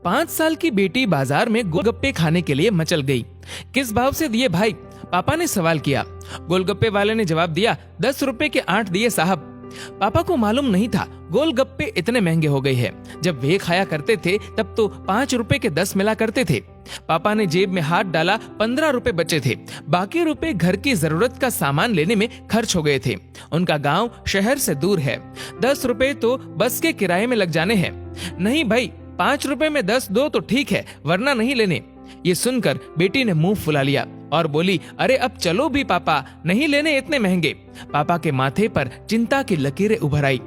5 साल की बेटी बाजार में गोलगप्पे खाने के लिए मचल गई। किस भाव से दिए भाई? पापा ने सवाल किया। गोलगप्पे वाले ने जवाब दिया, 10 रुपए के 8 दिए साहब। पापा को मालूम नहीं था गोलगप्पे इतने महंगे हो गए हैं। जब वे खाया करते थे तब तो 5 रुपए के 10 मिला करते थे। पापा ने जेब में हाथ डाला, 15 रुपए बचे थे। बाकी रुपए घर की जरूरत का सामान लेने में खर्च हो गए थे। उनका गांव शहर से दूर है। 10 रुपए तो बस के किराए में लग जाने हैं। नहीं भाई, 5 रुपए में 10 दो तो ठीक है, वरना नहीं लेने। ये सुनकर बेटी ने मुंह फुला लिया और बोली, अरे अब चलो भी पापा, नहीं लेने इतने महंगे। पापा के माथे पर चिंता की लकीरें उभर आई।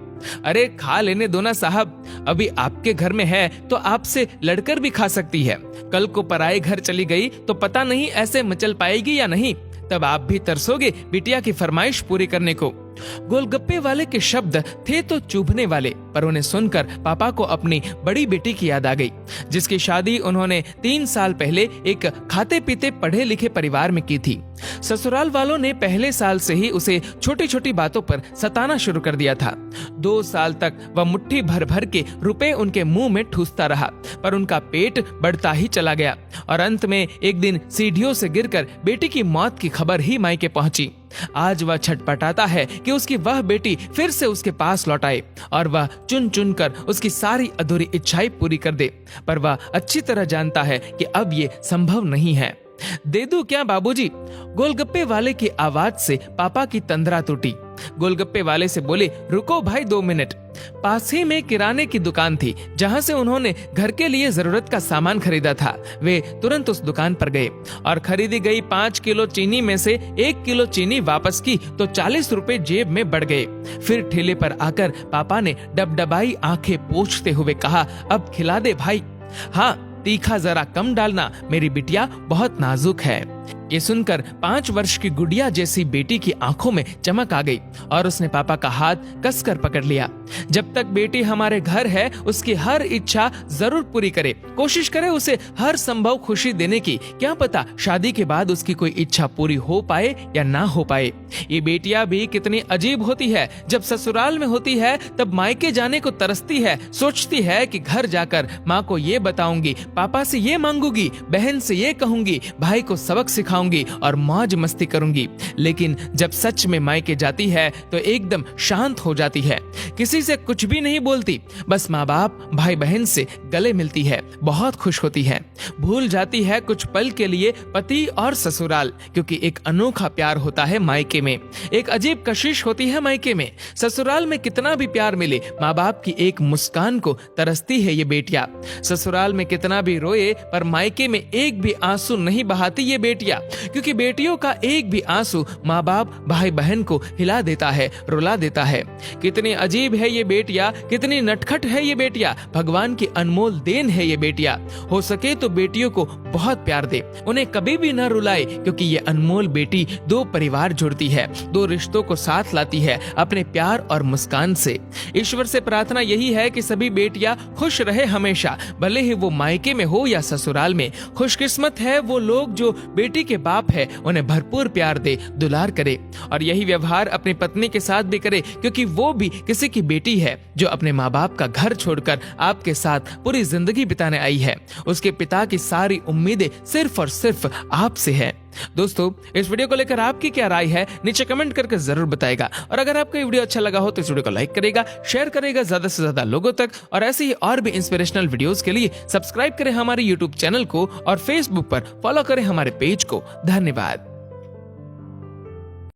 अरे खा लेने दो ना साहब, अभी आपके घर में है तो आपसे लड़कर भी खा सकती है। कल को पराए घर चली गई तो पता नहीं ऐसे मचल पाएगी या नहीं, तब आप भी तरसोगे बिटिया की फरमाइश पूरी करने को। गोलगप्पे वाले के शब्द थे तो चुभने वाले, पर उन्हें सुनकर पापा को अपनी बड़ी बेटी की याद आ गई, जिसकी शादी उन्होंने 3 साल पहले एक खाते पीते पढ़े लिखे परिवार में की थी। ससुराल वालों ने पहले साल से ही उसे छोटी छोटी बातों पर सताना शुरू कर दिया था। 2 साल तक वह मुट्ठी भर भर के रुपए उनके मुंह में ठूसता रहा, पर उनका पेट बढ़ता ही चला गया और अंत में एक दिन सीढ़ियों से गिरकर बेटी की मौत की खबर ही मायके पहुंची। आज वह छटपटाता है कि उसकी वह बेटी फिर से उसके पास लौट आए और वह चुन चुन कर उसकी सारी अधूरी इच्छाएं पूरी कर दे, पर वह अच्छी तरह जानता है कि अब ये संभव नहीं है। दे दूं क्या बाबूजी? गोलगप्पे वाले की आवाज से पापा की तंद्रा टूटी। गोलगप्पे वाले से बोले, रुको भाई 2 मिनट। पास ही में किराने की दुकान थी जहां से उन्होंने घर के लिए जरूरत का सामान खरीदा था। वे तुरंत उस दुकान पर गए और खरीदी गई 5 किलो चीनी में से 1 किलो चीनी वापस की तो 40 रुपए जेब में बढ़ गए। फिर ठेले पर आकर पापा ने डबडबाई आंखें पोंछते हुए कहा, अब खिला दे भाई। हाँ, तीखा जरा कम डालना, मेरी बिटिया बहुत नाजुक है। ये सुनकर 5 वर्ष की गुड़िया जैसी बेटी की आंखों में चमक आ गई और उसने पापा का हाथ कसकर पकड़ लिया। जब तक बेटी हमारे घर है उसकी हर इच्छा जरूर पूरी करे, कोशिश करे उसे हर संभव खुशी देने की। क्या पता शादी के बाद उसकी कोई इच्छा पूरी हो पाए या ना हो पाए। ये बेटियां भी कितनी अजीब होती है, जब ससुराल में होती है तब मायके जाने को तरसती है, सोचती है कि घर जाकर माँ को ये बताऊंगी, पापा से ये मांगूंगी, बहन से ये कहूंगी, भाई को सबक सिखाऊंगी और मौज मस्ती करूंगी। लेकिन जब सच में मायके जाती है तो एकदम शांत हो जाती है, किसी से कुछ भी नहीं बोलती, बस माँ बाप भाई बहन से गले मिलती है, बहुत खुश होती है, भूल जाती है कुछ पल के लिए पति और ससुराल, क्योंकि एक अनोखा प्यार होता है मायके में, एक अजीब कशिश होती है मायके में। ससुराल में कितना भी प्यार मिले, माँ बाप की एक मुस्कान को तरसती है ये बेटियां। ससुराल में कितना भी रोए पर मायके में एक भी आंसू नहीं बहाती ये बेटियां, क्योंकि बेटियों का एक भी आंसू माँ बाप भाई बहन को हिला देता है, रुला देता है। कितनी अजीब है ये बेटियां, कितनी नटखट है ये बेटियां, भगवान की अनमोल देन है ये बेटियां। हो सके तो बेटियों को बहुत प्यार दे, उन्हें कभी भी न रुलाए, क्योंकि ये अनमोल बेटी 2 परिवार जोड़ती है, 2 रिश्तों को साथ लाती है अपने प्यार और मुस्कान से। ईश्वर से प्रार्थना यही है कि सभी बेटियां खुश रहे हमेशा, भले ही वो मायके में हो या ससुराल में। खुशकिस्मत है वो लोग जो बेटी के बाप है, उन्हें भरपूर प्यार दे, दुलार करे और यही व्यवहार अपनी पत्नी के साथ भी करे, क्योंकि वो भी किसी की बेटी है जो अपने माँ बाप का घर छोड़कर आपके साथ पूरी जिंदगी बिताने आई है। उसके पिता की सारी उम्मीदें सिर्फ और सिर्फ आपसे है। दोस्तों, इस वीडियो को लेकर आपकी क्या राय है नीचे कमेंट करके जरूर बताएगा और अगर आपको ये वीडियो अच्छा लगा हो तो इस वीडियो को लाइक करेगा, शेयर करेगा ज्यादा से ज्यादा लोगों तक और ऐसे ही और भी इंस्पिरेशनल वीडियोस के लिए सब्सक्राइब करें हमारे यूट्यूब चैनल को और फेसबुक पर फॉलो करें हमारे पेज को। धन्यवाद।